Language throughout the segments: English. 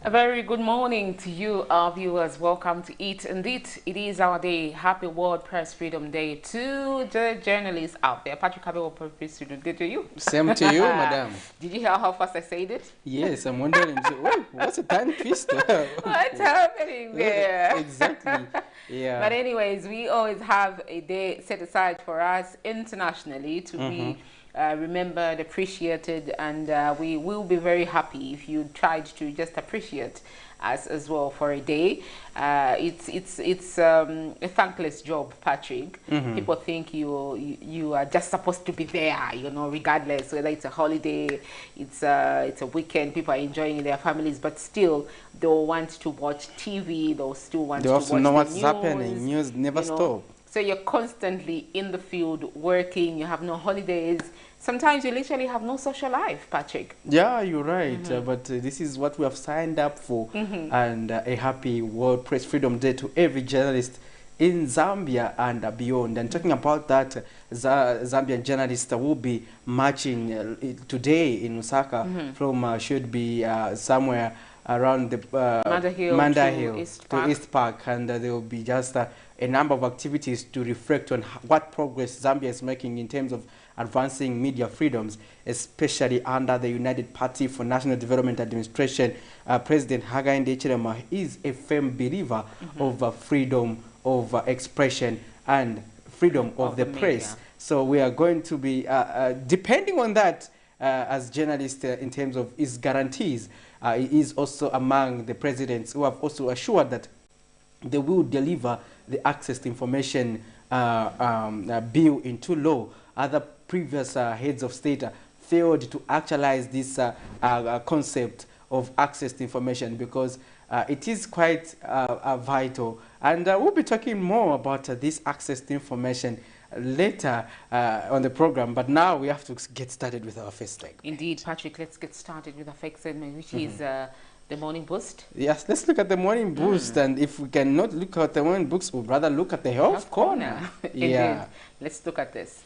A very good morning to you, our viewers. Welcome to Eat and Eat. It is our day. Happy World Press Freedom Day to the journalists out there. Patrick, happy World Press Freedom Day to you. Same to you, madam. Did you hear how fast I said it? Yes, I'm wondering, what's a tongue twister? What's happening there? Exactly. Yeah. But anyways, we always have a day set aside for us internationally to be remembered, appreciated, and we will be very happy if you tried to just appreciate us as well for a day. It's a thankless job, Patrick. People think you are just supposed to be there, regardless whether it's a holiday, it's a weekend. People are enjoying their families, but still they'll want to watch TV. They'll still want They to also watch know the what's news. happening. News never stop. So you're constantly in the field working. You have no holidays. Sometimes you literally have no social life, Patrick. Yeah, you're right. But this is what we have signed up for. And a happy World Press Freedom Day to every journalist in Zambia and beyond. And talking about that, Zambian journalists will be marching today in Lusaka from should be somewhere around the Manda Hill to East Park, and there will be just a number of activities to reflect on what progress Zambia is making in terms of advancing media freedoms, especially under the United Party for National Development Administration. President Hakainde Hichilema is a firm believer of freedom of expression and freedom of the press. So we are going to be depending on that as journalists in terms of his guarantees. He is also among the presidents who have also assured that they will deliver the access to information bill into law. Other previous heads of state failed to actualize this concept of access to information because it is quite vital. And we'll be talking more about this access to information later on the program, but now we have to get started with our first segment. Indeed, Patrick, let's get started with our first segment, which is the morning boost. Yes, let's look at the morning boost, and if we cannot look at the morning books, we'd rather look at the health corner. Yeah, let's look at this.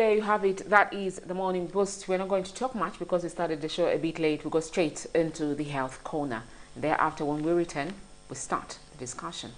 there you have it. That is the morning boost. We're not going to talk much because we started the show a bit late. We go straight into the health corner. Thereafter, when we return, we start the discussion.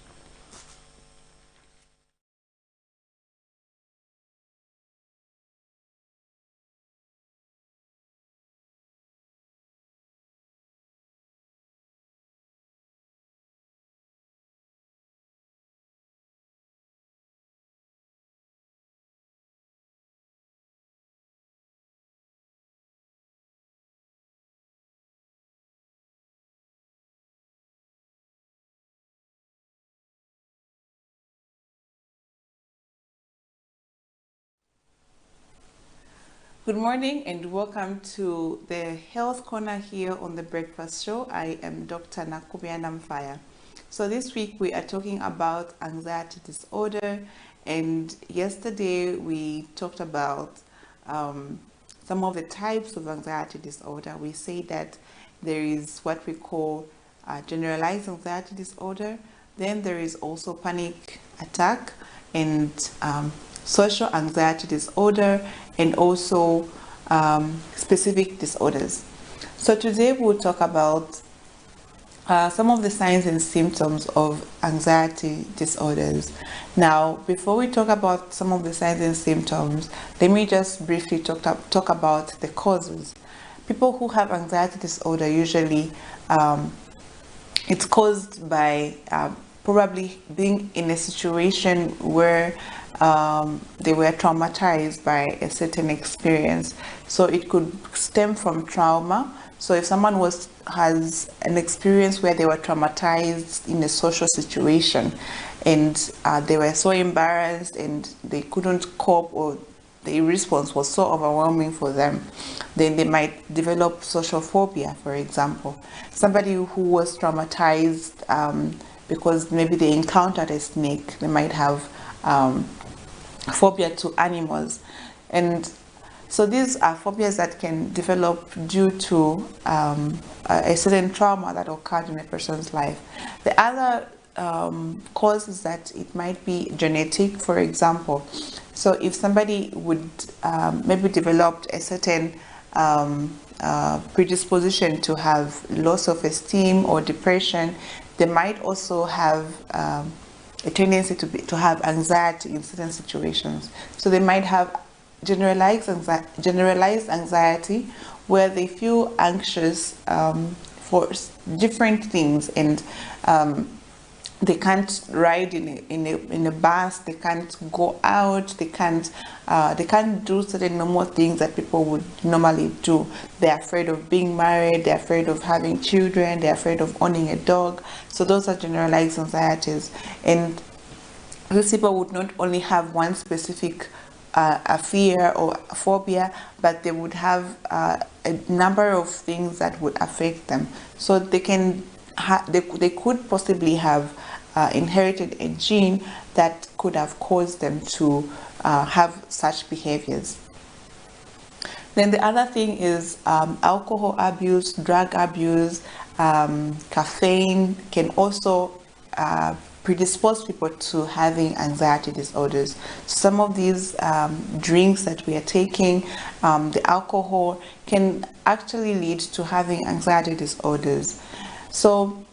Good morning and welcome to the Health Corner here on the Breakfast Show. I am Dr. Nakubia Namfaya. So this week we are talking about anxiety disorder, and yesterday we talked about some of the types of anxiety disorder. We say that there is what we call generalized anxiety disorder. Then there is also panic attack and social anxiety disorder, and also specific disorders. So today we'll talk about some of the signs and symptoms of anxiety disorders. Now, before we talk about some of the signs and symptoms, let me just briefly talk about the causes. People who have anxiety disorder usually it's caused by probably being in a situation where they were traumatized by a certain experience. So it could stem from trauma. So if someone has an experience where they were traumatized in a social situation and they were so embarrassed and they couldn't cope, or the response was so overwhelming for them, then they might develop social phobia, for example. Somebody who was traumatized because maybe they encountered a snake, they might have phobia to animals. And so these are phobias that can develop due to a certain trauma that occurred in a person's life. The other cause is that it might be genetic, for example. So if somebody would maybe develop a certain predisposition to have low self-esteem or depression, they might also have a tendency to have anxiety in certain situations. So they might have generalized anxiety where they feel anxious for different things, and they can't ride in a bus, they can't go out, they can't do certain normal things that people would normally do. They're afraid of being married, they're afraid of having children, they're afraid of owning a dog. So those are generalized anxieties, and these people would not only have one specific a fear or a phobia, but they would have a number of things that would affect them. So they could possibly have inherited a gene that could have caused them to have such behaviors. Then the other thing is alcohol abuse, drug abuse, caffeine can also predispose people to having anxiety disorders. Some of these drinks that we are taking, the alcohol, can actually lead to having anxiety disorders. So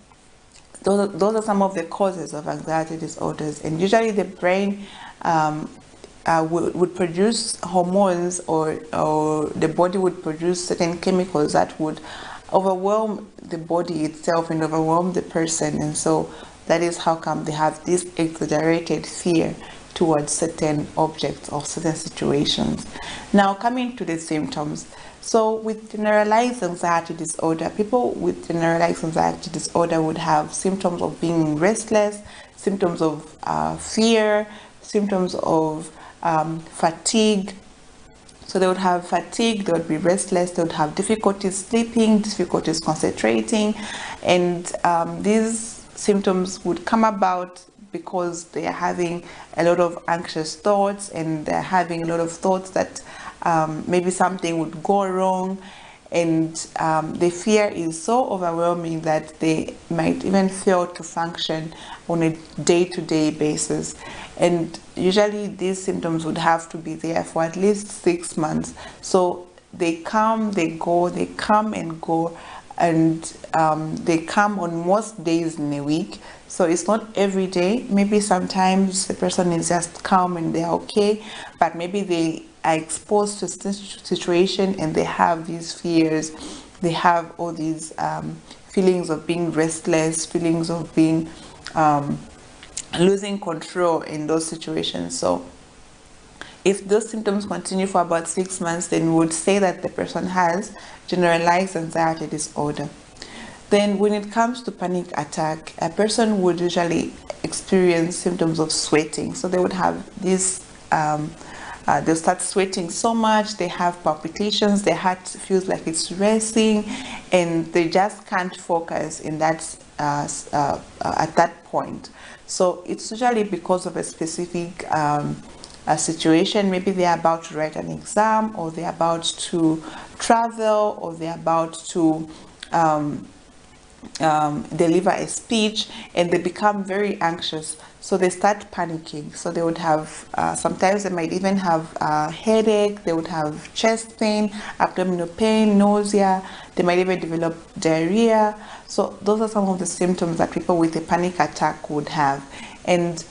those are some of the causes of anxiety disorders, and usually the brain would produce hormones, or the body would produce certain chemicals that would overwhelm the body itself and overwhelm the person, and so that is how come they have this exaggerated fear towards certain objects or certain situations. Now, coming to the symptoms. So with generalized anxiety disorder, people with generalized anxiety disorder would have symptoms of being restless, symptoms of fear, symptoms of fatigue. So they would have fatigue, they would be restless, they would have difficulties sleeping, difficulties concentrating, and these symptoms would come about because they are having a lot of anxious thoughts, and they're having a lot of thoughts that maybe something would go wrong, and the fear is so overwhelming that they might even fail to function on a day-to-day basis. And usually these symptoms would have to be there for at least 6 months. So they come, they go, they come and go, and they come on most days in a week. So it's not every day. Maybe sometimes the person is just calm and they're okay, but maybe they are exposed to a situation and they have these fears. They have all these feelings of being restless, feelings of being losing control in those situations. So if those symptoms continue for about 6 months, then we would say that the person has generalized anxiety disorder. Then when it comes to panic attack, a person would usually experience symptoms of sweating. So they would have this, they'll start sweating so much, they have palpitations, their heart feels like it's racing, and they just can't focus in that at that point. So it's usually because of a specific a situation. Maybe they're about to write an exam, or they're about to travel, or they're about to deliver a speech, and they become very anxious. So they start panicking. So they would have, sometimes they might even have a headache, they would have chest pain, abdominal pain, nausea, they might even develop diarrhea. So those are some of the symptoms that people with a panic attack would have. And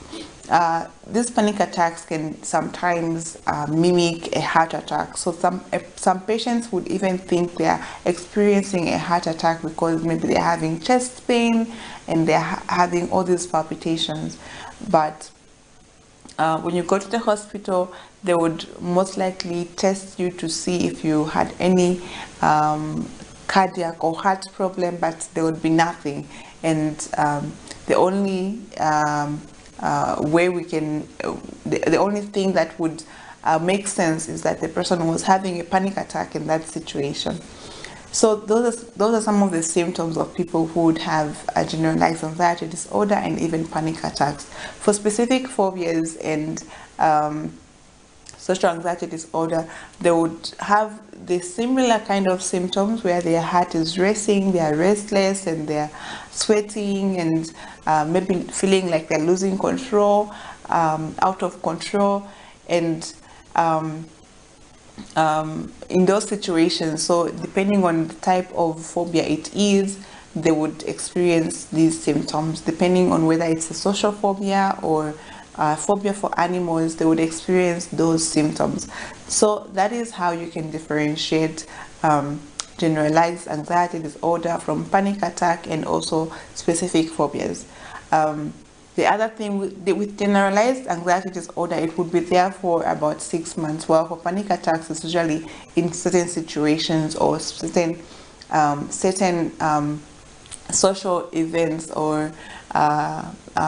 these panic attacks can sometimes mimic a heart attack. So some patients would even think they are experiencing a heart attack because maybe they're having chest pain and they're having all these palpitations. But when you go to the hospital, they would most likely test you to see if you had any cardiac or heart problem, but there would be nothing. And the only way we can, the only thing that would make sense is that the person was having a panic attack in that situation. So those are some of the symptoms of people who would have a generalized anxiety disorder and even panic attacks. For specific phobias and social anxiety disorder, they would have the similar kind of symptoms where their heart is racing, they are restless, and they're sweating, and maybe feeling like they're losing control, out of control, and in those situations, so depending on the type of phobia it is, they would experience these symptoms. Depending on whether it's a social phobia or phobia for animals, they would experience those symptoms. So that is how you can differentiate generalized anxiety disorder from panic attack and also specific phobias. The other thing with generalized anxiety disorder, it would be there for about 6 months, while for panic attacks, it's usually in certain situations or certain social events or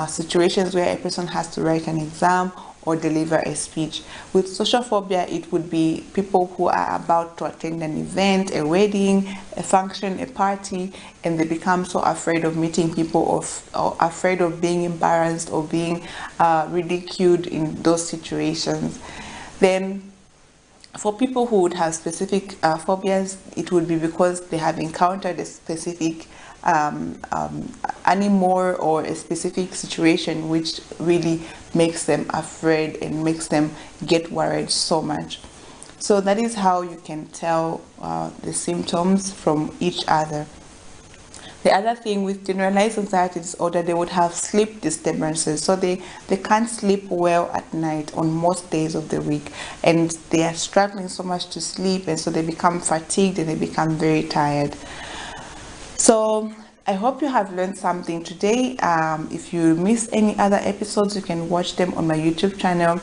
situations where a person has to write an exam or deliver a speech. With social phobia, it would be people who are about to attend an event, a wedding, a function, a party, and they become so afraid of meeting people or afraid of being embarrassed or being ridiculed in those situations. Then for people who would have specific phobias, it would be because they have encountered a specific animal or a specific situation which really makes them afraid and makes them get worried so much. So that is how you can tell the symptoms from each other. The other thing with generalized anxiety disorder, they would have sleep disturbances. So they can't sleep well at night on most days of the week, and they are struggling so much to sleep, and so they become fatigued and they become very tired. So I hope you have learned something today. If you miss any other episodes, you can watch them on my YouTube channel.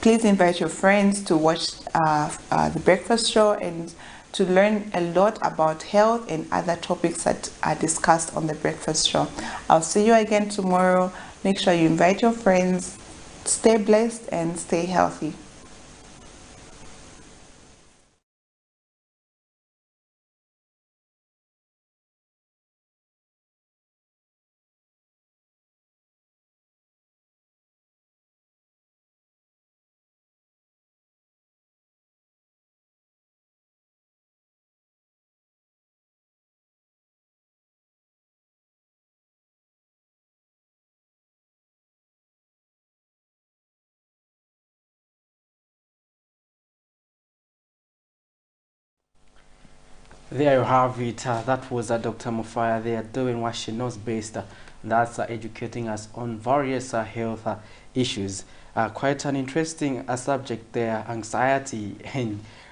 Please invite your friends to watch The Breakfast Show and to learn a lot about health and other topics that are discussed on The Breakfast Show. I'll see you again tomorrow. Make sure you invite your friends. Stay blessed and stay healthy. There you have it. That was Dr. Mufaya there doing what she knows best. That's educating us on various health issues. Quite an interesting subject there, anxiety.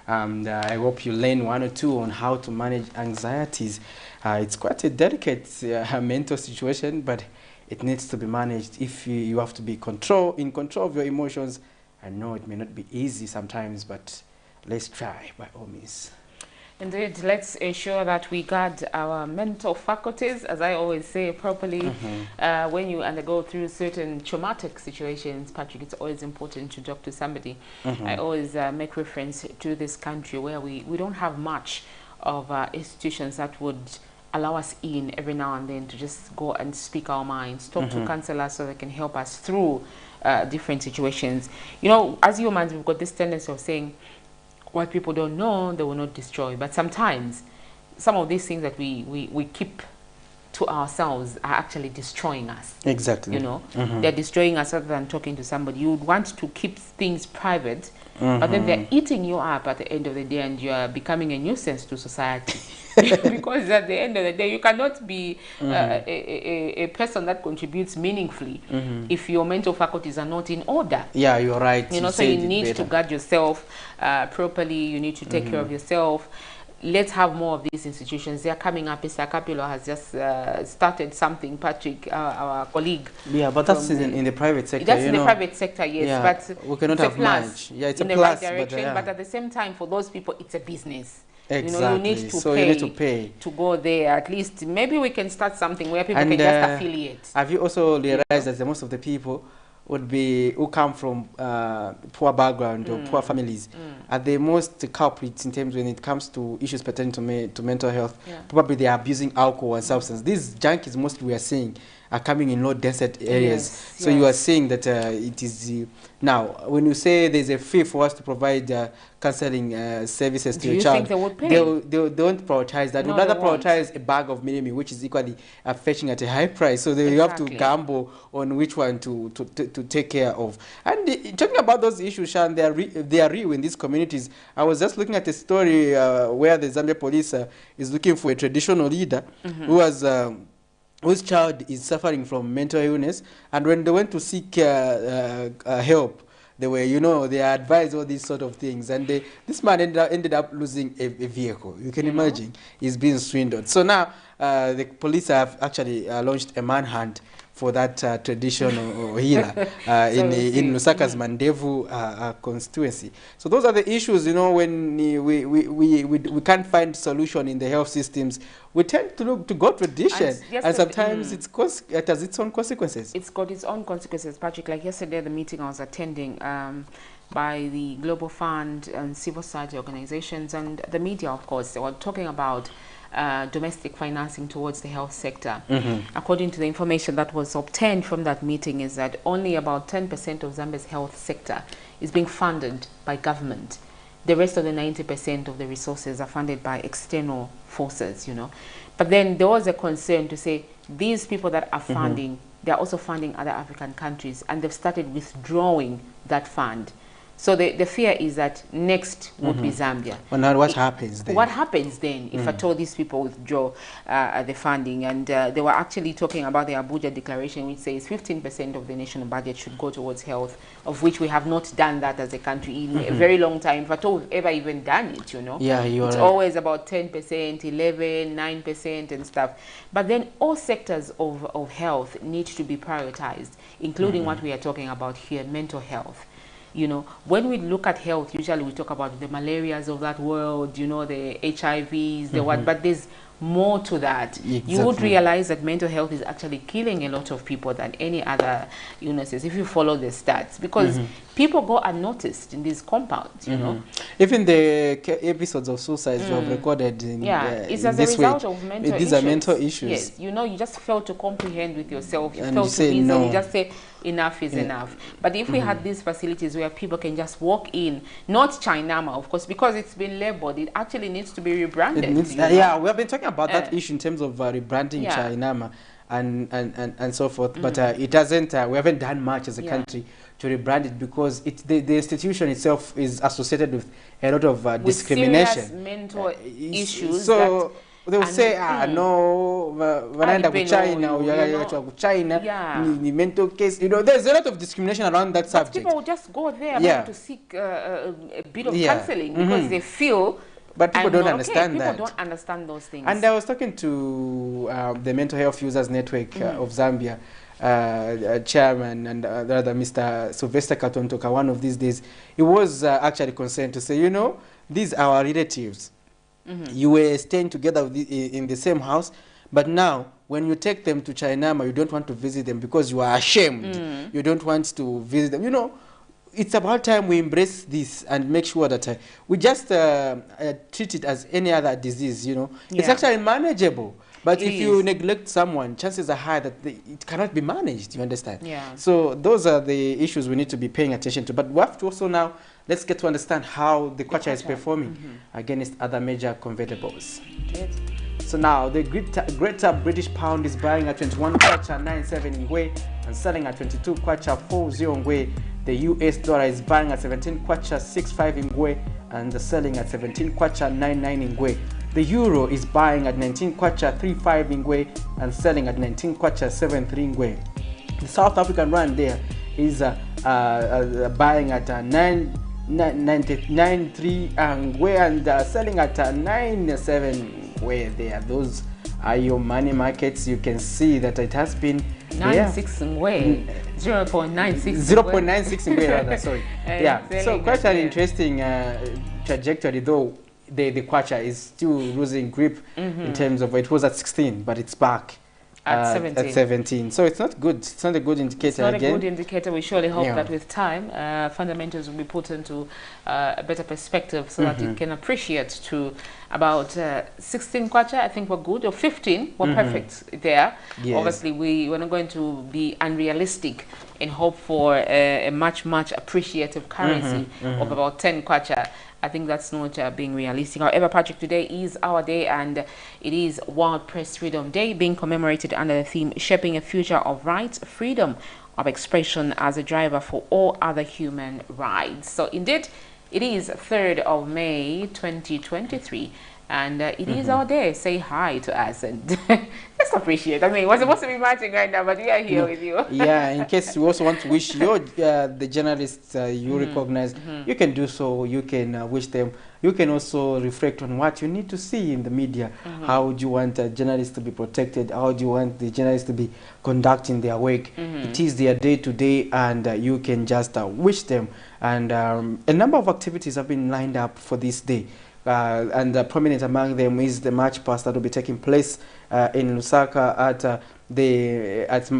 And I hope you learn one or two on how to manage anxieties. It's quite a delicate mental situation, but it needs to be managed. If you have to be in control of your emotions. I know it may not be easy sometimes, but let's try by all means. Indeed, let's ensure that we guard our mental faculties, as I always say, properly. When you undergo through certain traumatic situations, Patrick, it's always important to talk to somebody. I always make reference to this country where we don't have much of institutions that would allow us in every now and then to just go and speak our minds, talk to counselors so they can help us through different situations. You know, as humans, we've got this tendency of saying, what people don't know, they will not destroy. But sometimes, some of these things that we keep to ourselves are actually destroying us. Exactly. You know, they're destroying us rather than talking to somebody. You would want to keep things private, but then they're eating you up at the end of the day, and you're becoming a nuisance to society. Because at the end of the day, you cannot be a person that contributes meaningfully if your mental faculties are not in order. Yeah, you're right. You know, so you need to guard yourself properly. You need to take care of yourself. Let's have more of these institutions. They are coming up. Mr. Capillo has just started something, Patrick, our colleague. Yeah, but that's in the private sector. That's in the private sector, yes. Yeah, but we cannot have much. Yeah, it's in a the plus, right direction. but But at the same time, for those people, it's a business. Exactly. You know, you need to so pay you need to pay to go there. At least maybe we can start something where people can just affiliate. Have you also realized that most of the people who come from poor background or poor families are the most culprits in terms when it comes to issues pertaining to mental health? Probably they are abusing alcohol and substance. These junkies mostly we are seeing are coming in low density areas. So you are saying that it is now when you say there's a fee for us to provide counseling services to your child, they would pay? They don't prioritize that. No, They'd rather they won't. prioritize a bag of minimi, which is equally fetching at a high price. So they have to gamble on which one to take care of. And talking about those issues, Shan, they are real in these communities. I was just looking at a story where the Zambia police is looking for a traditional leader who was whose child is suffering from mental illness, and when they went to seek help, they were, you know, they advised all these sort of things, and this man ended up losing a vehicle. You can imagine, he's being swindled. So now the police have actually launched a manhunt for that traditional healer in Lusaka's Mandevu constituency. So those are the issues, you know, when we can't find solution in the health systems, we tend to look to go tradition, and sometimes it has its own consequences. It's got its own consequences, Patrick. Like yesterday, the meeting I was attending by the Global Fund and civil society organizations and the media, of course, they were talking about domestic financing towards the health sector. According to the information that was obtained from that meeting, is that only about 10% of Zambia's health sector is being funded by government. The rest of the 90% of the resources are funded by external forces, you know. But then there was a concern to say these people that are funding, they're also funding other African countries, and they've started withdrawing that fund. So the fear is that next would be Zambia. Well, now what happens then? What happens then if at all these people withdraw the funding? And they were actually talking about the Abuja Declaration, which says 15% of the national budget should go towards health, of which we have not done that as a country in a very long time. If at all we've ever even done it, you know. Yeah, it's always about 10%, 11, 9% and stuff. But then all sectors of health need to be prioritized, including what we are talking about here, mental health. You know, when we look at health, usually we talk about the malarias of that world, you know, the HIVs, the what, but there's more to that. Exactly. You would realize that mental health is actually killing a lot of people than any other illnesses if you follow the stats, because people go unnoticed in these compounds, you know. Even the episodes of suicides you have recorded in it's as a result of mental issues. These are mental issues. Yes, you know, you just fail to comprehend with yourself. You fail to reason. No. You just say enough is enough. But if we had these facilities where people can just walk in, not Chinama, of course, because it's been labeled, it actually needs to be rebranded. Yeah, we have been talking about that issue in terms of rebranding Chinama. and so forth. But it hasn't. We haven't done much as a country to rebrand it, because the institution itself is associated with a lot of discrimination, serious mental issues. So they'll say, no, wanaenda ku China, China, ni mental case. You know, there's a lot of discrimination around that subject. People will just go there to seek a bit of counseling because they feel. But people don't understand that. People don't understand those things. And I was talking to the Mental Health Users Network of Zambia, chairman, and rather Mr. Sylvester Katontoka. One of these days, he was actually concerned to say, you know, these are our relatives. You were staying together with in the same house, but now when you take them to China, you don't want to visit them because you are ashamed. You don't want to visit them. You know, it's about time we embrace this and make sure that we just treat it as any other disease. You know, it's actually manageable. But if you neglect someone, chances are high that it cannot be managed. You understand? Yeah. So those are the issues we need to be paying attention to. But we have to also now, let's get to understand how the kwacha is performing against other major convertibles. So now the greater British pound is buying at 21 kwacha 97 ngwe and selling at 22 kwacha 40 ngwe. The US dollar is buying at 17 kwacha 65 ngwe and selling at 17 kwacha 99 ngwe. The euro is buying at 19 kwacha 35 ngwe and selling at 19 kwacha 73 ngwe. The South African rand there is buying at 993 ngwe and selling at 97 ngwe there. Those are your money markets. You can see that it has been 96 ngwe, 0.96 0.96 ngwe rather, sorry. So quite an interesting trajectory, though the kwacha is still losing grip in terms of, it was at 16, but it's back at 17. So it's not good. It's not a good indicator. It's not a good indicator. We surely hope that with time, fundamentals will be put into a better perspective so that it can appreciate to about 16 kwacha. I think we're good, or 15. We're perfect there. Yes. Obviously, we're not going to be unrealistic and hope for a much appreciative currency of about 10 kwacha. I think that's not being realistic. However, Patrick, today is our day, and it is World Press Freedom Day, being commemorated under the theme Shaping a Future of Rights, Freedom of Expression as a Driver for All Other Human Rights. So indeed, it is 3rd of May 2023, and it is our day. Say hi to us and let's appreciate. I mean, we're supposed to be marching right now, but we are here with you. In case you also want to wish your the journalists you recognize, you can do so. You can wish them. You can also reflect on what you need to see in the media. How do you want journalists to be protected? How do you want the journalists to be conducting their work? It is their day to day, and you can just wish them. And a number of activities have been lined up for this day. And prominent among them is the march past that will be taking place in Lusaka at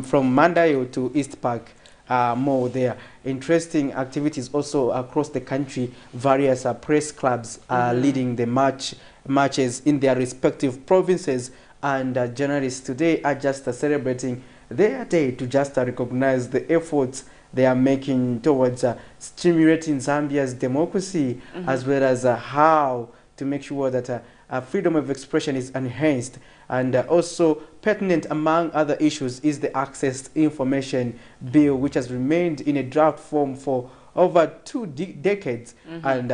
from Mandayo to East Park Mall there. Interesting activities also across the country. Various press clubs are leading the marches in their respective provinces, and journalists today are just celebrating their day to just recognize the efforts they are making towards stimulating Zambia's democracy, as well as how to make sure that freedom of expression is enhanced. And also pertinent among other issues is the Access to Information Bill, which has remained in a draft form for over 2 decades. And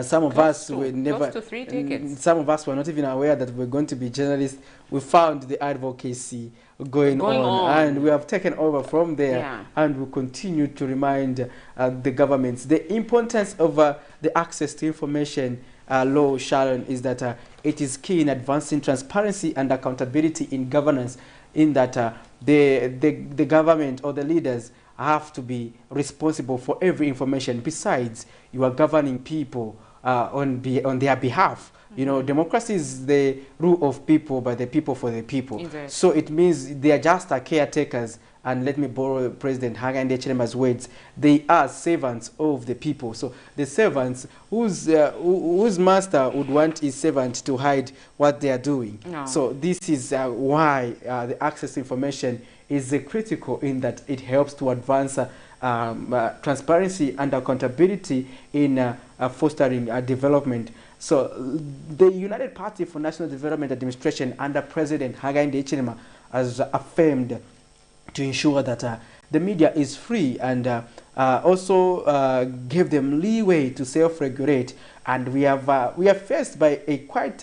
some of us were never, close to 3 decades. Some of us were not even aware that we're going to be journalists. We found the advocacy going on, and we have taken over from there, and we continue to remind the governments the importance of the Access to Information law, Sharon, is that it is key in advancing transparency and accountability in governance, in that the government or the leaders have to be responsible for every information. Besides, you are governing people on their behalf. You know, democracy is the rule of people, by the people, for the people. Exactly. So it means they are just caretakers. And let me borrow President Hakainde Hichilema's words: they are servants of the people. So the servants whose master would want his servant to hide what they are doing. No. So this is why the access to information is critical, in that it helps to advance transparency and accountability in fostering development. So the United Party for National Development Administration under President Hakainde Hichilema has affirmed to ensure that the media is free, and also give them leeway to self-regulate. And we are faced by a quite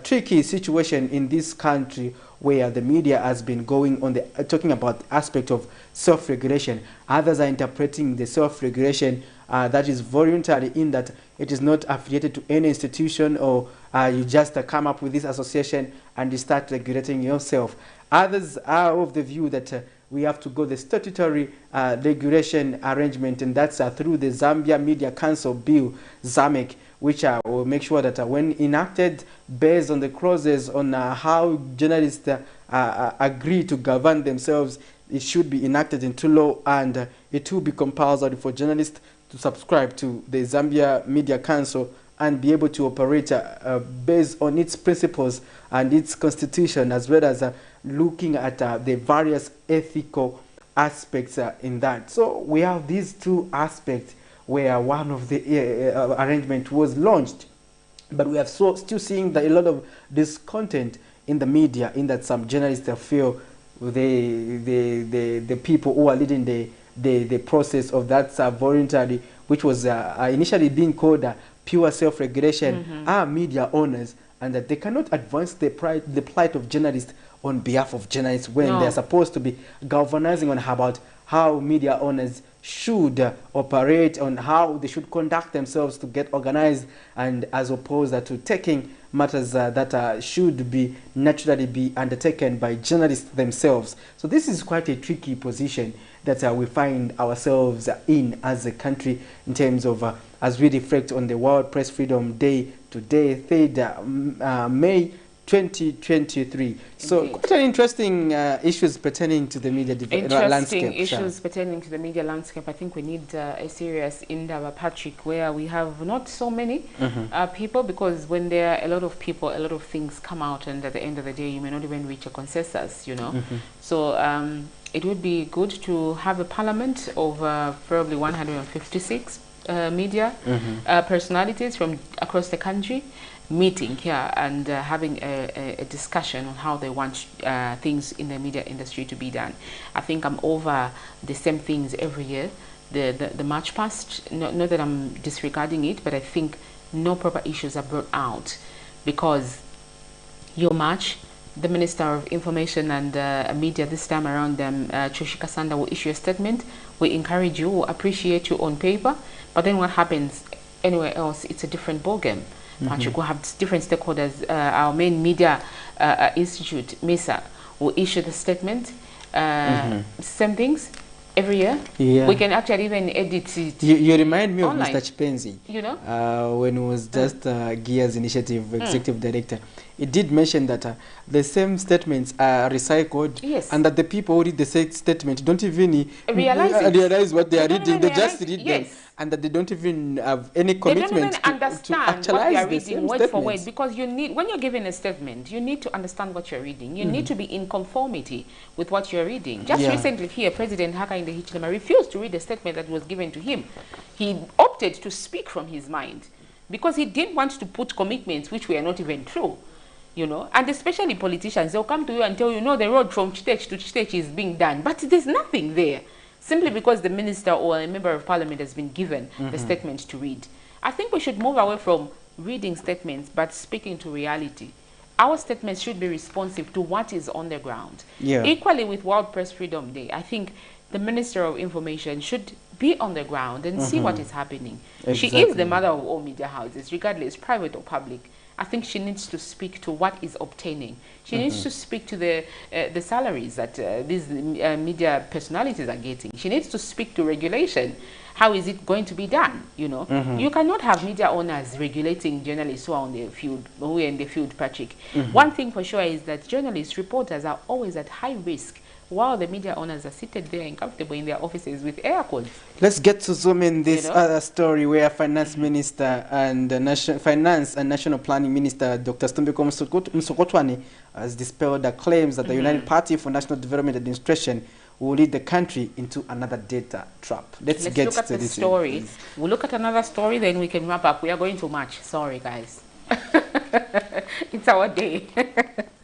tricky situation in this country, where the media has been going on the talking about the aspect of self-regulation. Others are interpreting the self-regulation that is voluntary, in that it is not affiliated to any institution, or you just come up with this association and you start regulating yourself. Others are of the view that we have to go the statutory regulation arrangement, and that's through the Zambia Media Council Bill, ZAMEC, which will make sure that when enacted, based on the clauses on how journalists agree to govern themselves, it should be enacted into law, and it will be compulsory for journalists to subscribe to the Zambia Media Council and be able to operate based on its principles and its constitution, as well as looking at the various ethical aspects in that. So we have these two aspects where one of the arrangement was launched, but we have still seeing that a lot of discontent in the media, in that some journalists feel the people who are leading the process of that voluntary, which was initially being called pure self-regulation, are media owners, and that they cannot advance the plight of journalists on behalf of journalists, when they're supposed to be galvanizing on about how media owners should operate, on how they should conduct themselves to get organized, and as opposed to taking matters that should be naturally be undertaken by journalists themselves. So this is quite a tricky position that we find ourselves in as a country, in terms of as we reflect on the World Press Freedom Day today, 3rd May 2023. So Indeed. quite an interesting issues pertaining to the media landscape. Interesting issues pertaining to the media landscape. I think we need a serious in-depth Patrick, where we have not so many people, because when there are a lot of people, a lot of things come out, and at the end of the day, you may not even reach a consensus, you know. So it would be good to have a parliament of probably 156 media personalities from across the country meeting here and having a discussion on how they want things in the media industry to be done. I think I'm over the same things every year. The March past, not that I'm disregarding it, but I think no proper issues are brought out, because your March, the Minister of Information and Media this time around, Choshika Sanda, will issue a statement. We encourage you, we appreciate you on paper, but then what happens anywhere else, it's a different ballgame. You go have different stakeholders. Our main media institute, MESA, will issue the statement. Same things every year. Yeah. We can actually even edit it. You remind me online. Of Mr. Chipenzi. You know? When it was just Gears Initiative Executive Director. It did mention that the same statements are recycled, and that the people who read the statement don't even realize what they are reading. They just read them, and that they don't even have any commitment to understand what they are reading word for word. Because you need, when you're giving a statement, you need to understand what you're reading. You need to be in conformity with what you're reading. Just recently here, President Hakainde Hichilema refused to read the statement that was given to him. He opted to speak from his mind, because he didn't want to put commitments which were not even true. You know, and especially politicians, they'll come to you and tell you, no, the road from stage to stage is being done, but there's nothing there, simply because the minister or a member of parliament has been given the statement to read. I think we should move away from reading statements, but speaking to reality. Our statements should be responsive to what is on the ground. Equally with World Press Freedom Day, I think the Minister of Information should be on the ground and see what is happening. She is the mother of all media houses, regardless private or public. I think she needs to speak to what is obtaining. She needs to speak to the salaries that these media personalities are getting. She needs to speak to regulation. How is it going to be done? You know, you cannot have media owners regulating journalists who are on the field, who are in the field, Patrick. One thing for sure is that journalists, reporters are always at high risk, while the media owners are seated there and comfortable in their offices with air cons. Let's get to zoom in this other story where Finance Minister and Finance and National Planning Minister Dr. Stumbiko Msokotwane has dispelled the claims that the United Party for National Development Administration will lead the country into another data trap. Let's get look at to the this story. We'll look at another story, then we can wrap up. We are going to March. Sorry, guys. It's our day.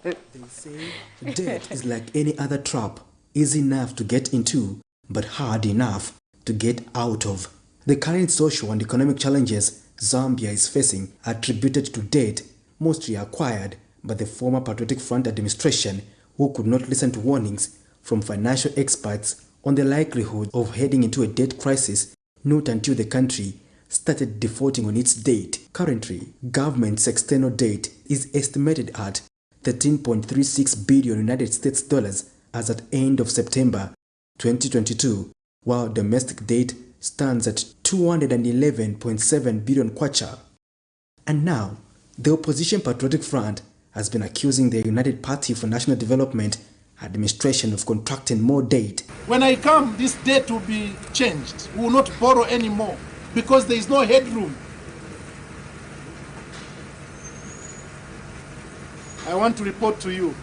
They say debt is like any other trap, easy enough to get into, but hard enough to get out of. The current social and economic challenges Zambia is facing are attributed to debt, mostly acquired by the former Patriotic Front administration, who could not listen to warnings from financial experts on the likelihood of heading into a debt crisis not until the country started defaulting on its debt. Currently, government's external debt is estimated at 13.36 billion United States dollars as at end of September 2022, while domestic debt stands at 211.7 billion kwacha. And now, the opposition Patriotic Front has been accusing the United Party for National Development administration of contracting more debt. When I come, this debt will be changed. We will not borrow anymore because there is no headroom. I want to report to you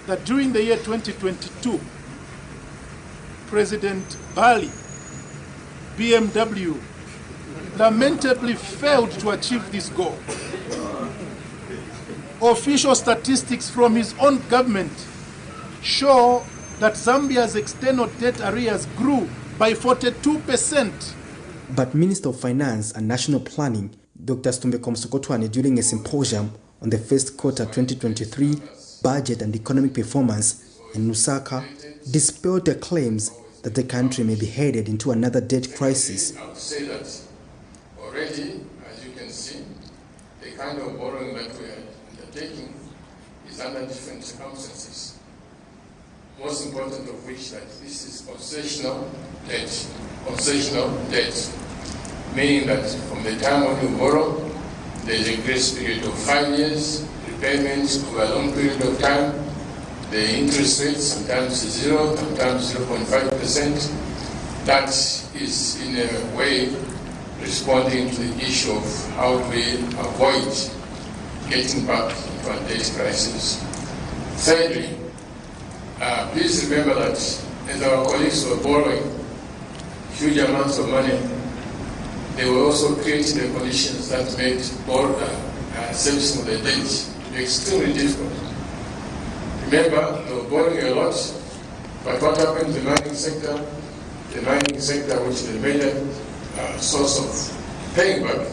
that during the year 2022, President Bali, BMW, lamentably failed to achieve this goal. Official statistics from his own government show that Zambia's external debt arrears grew by 42%. But Minister of Finance and National Planning, Dr. Stumbeko Msokotwane, during a symposium on the first quarter 2023 budget and economic performance in Lusaka, dispelled the claims that the country may be headed into another debt crisis. I would say that already, as you can see, the kind of borrowing that we are undertaking is under different circumstances. Most important of which that this is concessional debt. Concessional debt, meaning that from the time when you borrow, there is a grace period of 5 years, repayments over a long period of time. The interest rate sometimes is 0, sometimes 0.5%. That is in a way responding to the issue of how do we avoid getting back into a debt crisis. Thirdly, please remember that as our colleagues were borrowing huge amounts of money, they were also creating the conditions that made servicing of the debt extremely difficult. Remember, they were borrowing a lot, but what happened to the mining sector? The mining sector, which is the major source of paying back,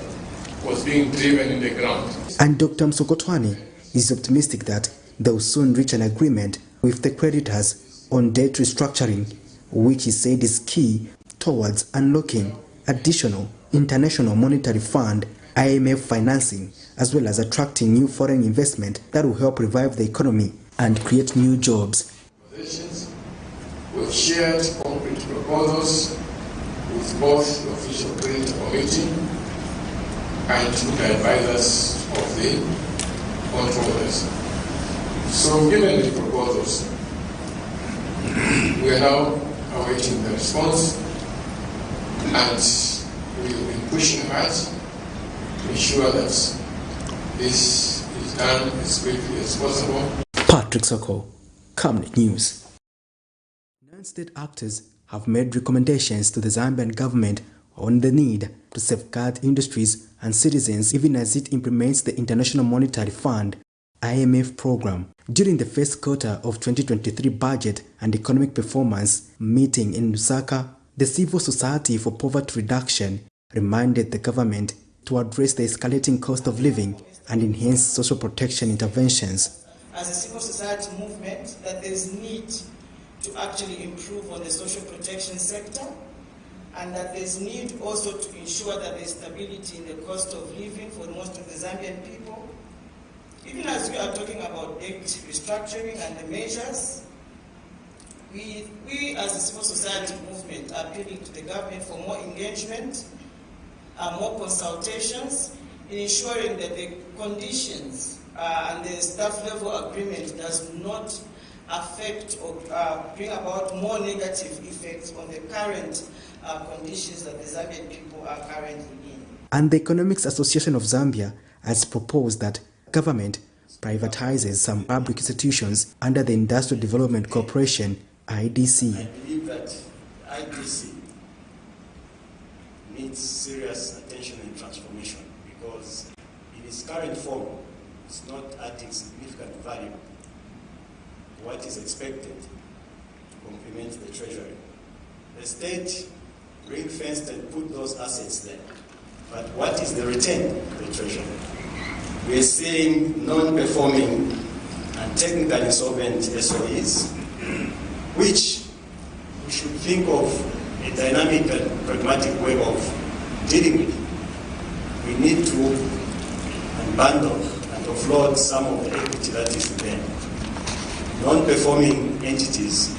was being driven in the ground. And Dr. Msokotwane is optimistic that they will soon reach an agreement with the creditors on debt restructuring, which he said is key towards unlocking additional International Monetary Fund IMF financing, as well as attracting new foreign investment that will help revive the economy and create new jobs. We've shared concrete proposals with both the Official Credit Committee and with the advisors of the controllers. So given the proposals, we are now awaiting the response, and we will be pushing hard to ensure that this is done as quickly as possible. Patrick Soko, Camnet News. Non-state actors have made recommendations to the Zambian government on the need to safeguard industries and citizens even as it implements the International Monetary Fund IMF program. During the first quarter of 2023 budget and economic performance meeting in Lusaka, the Civil Society for Poverty Reduction reminded the government to address the escalating cost of living and enhance social protection interventions. As a civil society movement, that there's need to actually improve on the social protection sector, and that there's need also to ensure that there's stability in the cost of living for most of the Zambian people. Even as we are talking about debt restructuring and the measures, we as a civil society movement are appealing to the government for more engagement, more consultations, in ensuring that the conditions and the staff level agreement does not affect or bring about more negative effects on the current conditions that the Zambian people are currently in. And the Economics Association of Zambia has proposed that government privatizes some public institutions under the Industrial Development Corporation, IDC. I believe that IDC needs serious attention and transformation, because in its current form is not adding significant value to what is expected to complement the Treasury. The state ring-fenced and put those assets there. But what is the return to the Treasury? We are seeing non-performing and technically insolvent SOEs, which we should think of a dynamic and pragmatic way of dealing with. We need to unbundle and offload some of the equity that is there. Non-performing entities,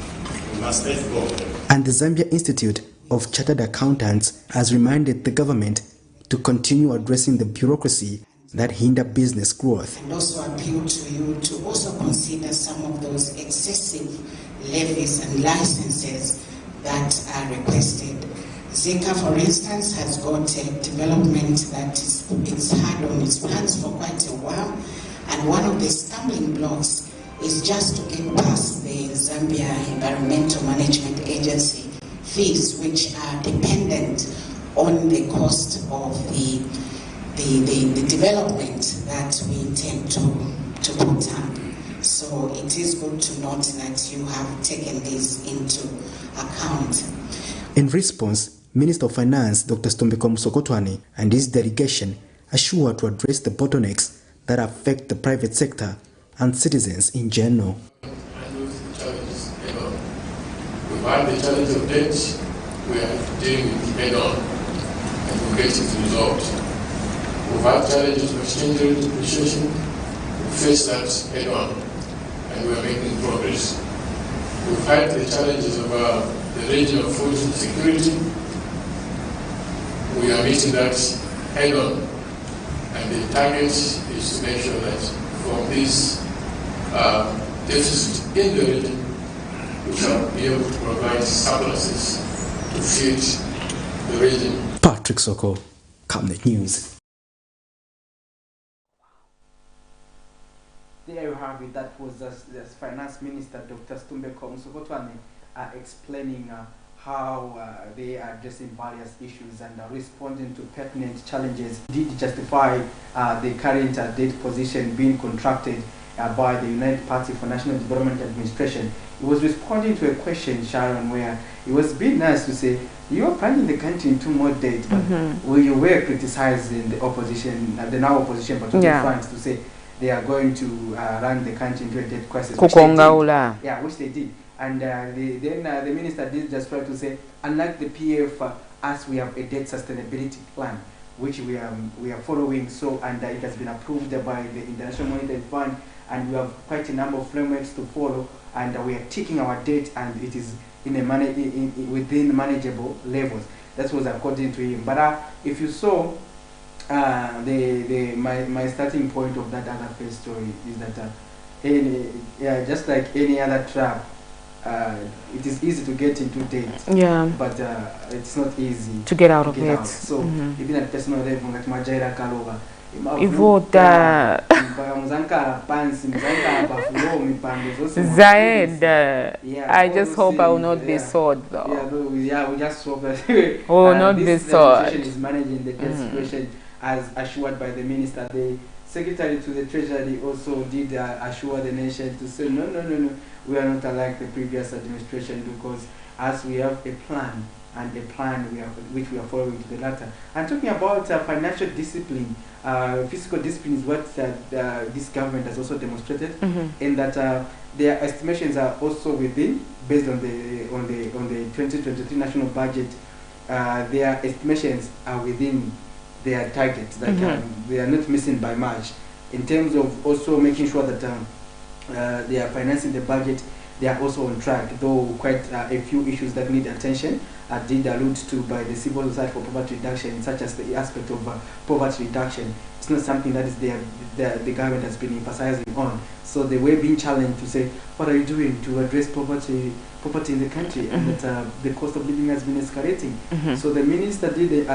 we must let go of them. And the Zambia Institute of Chartered Accountants has reminded the government to continue addressing the bureaucracy that hinder business growth. And also appeal to you to also consider some of those excessive levies and licenses that are requested. Zika, for instance, has got a development that it's had on its plans for quite a while, and one of the stumbling blocks is just to get past the Zambia Environmental Management Agency fees, which are dependent on the cost of the development that we intend to put up. So it is good to note that you have taken this into account. In response, Minister of Finance Dr. Stombeko Musokotwane and his delegation are sure to address the bottlenecks that affect the private sector and citizens in general. Handle the challenges head on. We've had the challenge of debt, we are dealing with head on, and we'll get it resolved. We've had challenges of exchange rate depreciation, we face that head on, and we are making progress. We've had the challenges of the region of food security. We are meeting that head on, and the target is to make sure that from this deficit in the region, we shall be able to provide surpluses to feed the region. Patrick Soko, Camnet News. There you have it. That was the Finance Minister, Dr. Stombeko Musokotwane, explaining how they are addressing various issues and responding to pertinent challenges. Did justify the current debt position being contracted by the United Party for National Development Administration. He was responding to a question, Sharon, where it was being nice to say, you are plunging the country into more debt, but you were criticizing the opposition, the now opposition, but France to say they are going to run the country into a debt crisis, which they did. Yeah, which they did. And then the minister did just try to say, unlike the PF, as we have a debt sustainability plan, which we are following, so and it has been approved by the International Monetary Fund, and we have quite a number of frameworks to follow, and we are taking our debt, and it is in a within manageable levels. That was according to him. But if you saw my starting point of that other first story is that just like any other trap, it is easy to get into debt, but it's not easy to get out of it. So even at personal level, like Majaira Kalova, Zaid, I just hope I will not be sold though. We just hope that will not be sold. Is managing the debt situation as assured by the minister. The Secretary to the Treasury also did assure the nation to say, no, we are not like the previous administration, because as we have a plan, and a plan which we are following to the latter. And talking about financial discipline, fiscal discipline is what this government has also demonstrated, in that their estimations are also within, based on the 2023 national budget. Their estimations are within their targets. That they are not missing by much. In terms of also making sure that they are financing the budget, they are also on track, though quite a few issues that need attention did allude to by the Civil Society for Poverty Reduction, such as the aspect of poverty reduction. It's not something that is the government has been emphasizing on. So they were being challenged to say, what are you doing to address poverty in the country? And that the cost of living has been escalating. So the minister did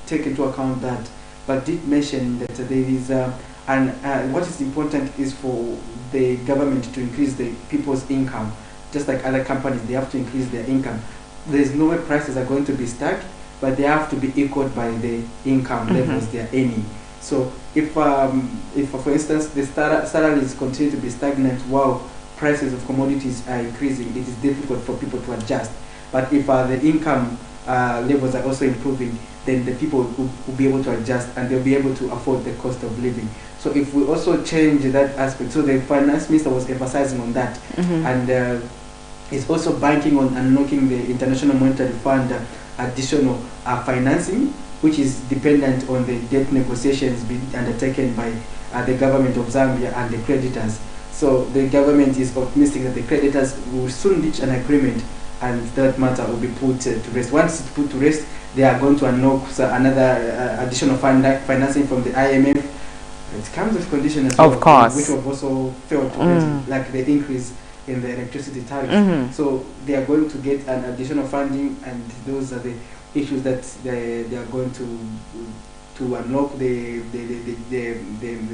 take into account that, but did mention that there is, and what is important is for the government to increase the people's income. Just like other companies, they have to increase their income. There's no way prices are going to be stuck, but they have to be equaled by the income levels they are earning. So if for instance the salaries continue to be stagnant while prices of commodities are increasing, it is difficult for people to adjust. But if the income levels are also improving, then the people will be able to adjust and they'll be able to afford the cost of living. So if we also change that aspect, so the finance minister was emphasizing on that, and is also banking on unlocking the International Monetary Fund additional financing, which is dependent on the debt negotiations being undertaken by the government of Zambia and the creditors. So the government is optimistic that the creditors will soon reach an agreement and that matter will be put to rest. Once it's put to rest, they are going to unlock another additional financing from the IMF. It comes with conditions as well, of course, which have also failed to get, like the increase in the electricity tariffs. So they are going to get an additional funding, and those are the issues that they are going to unlock the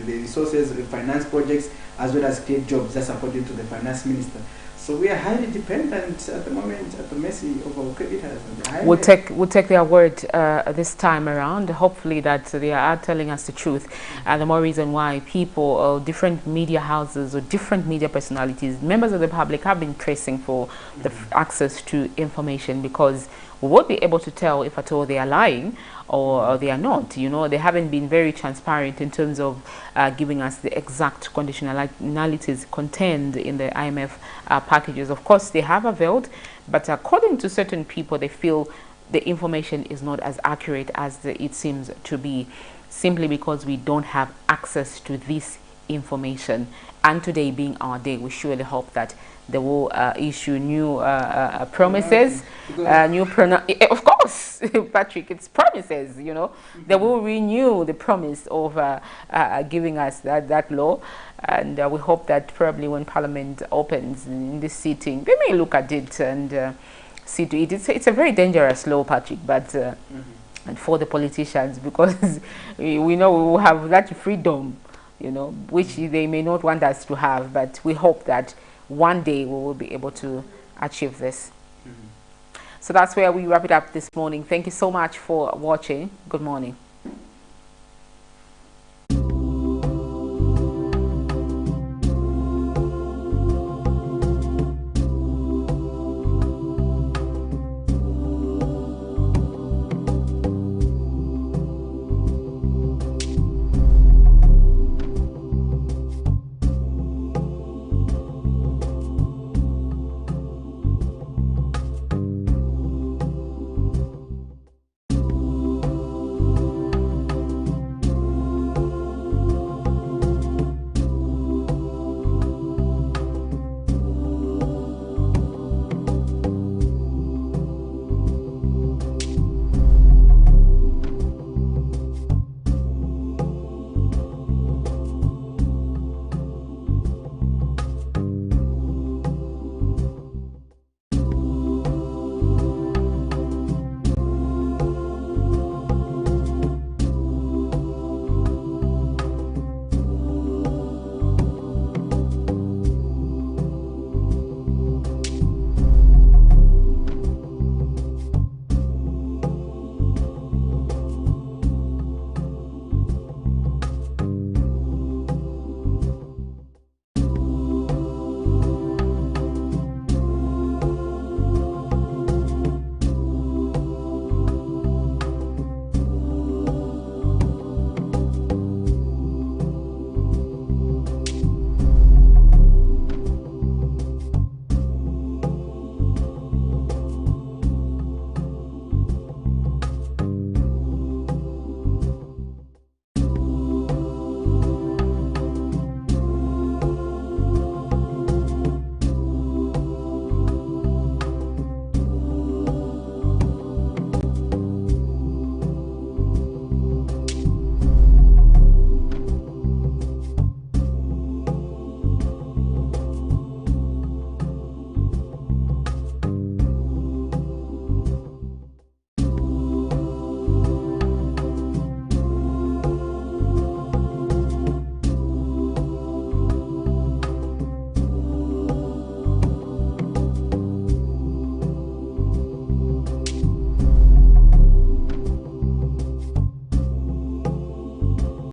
resources, finance projects, as well as create jobs. That's according to the finance minister. So we are highly dependent at the moment at the mercy of our creditors. We'll take their word this time around. Hopefully that they are telling us the truth. And the more reason why people, different media houses or different media personalities, members of the public have been pressing for the access to information, because we won't be able to tell if at all they are lying or they are not. You know, they haven't been very transparent in terms of giving us the exact conditionalities contained in the IMF packages. Of course, they have availed, but according to certain people, they feel the information is not as accurate as it seems to be, simply because we don't have access to this information. And today being our day, we surely hope that they will issue new promises, of course, Patrick, it's promises, you know. They will renew the promise of giving us that law, and we hope that probably when Parliament opens in this sitting, they may look at it and see to it. It's a very dangerous law, Patrick, but and for the politicians, because we know we will have that freedom, you know, which they may not want us to have, but we hope that one day we will be able to achieve this. So that's where we wrap it up this morning. Thank you so much for watching. Good morning.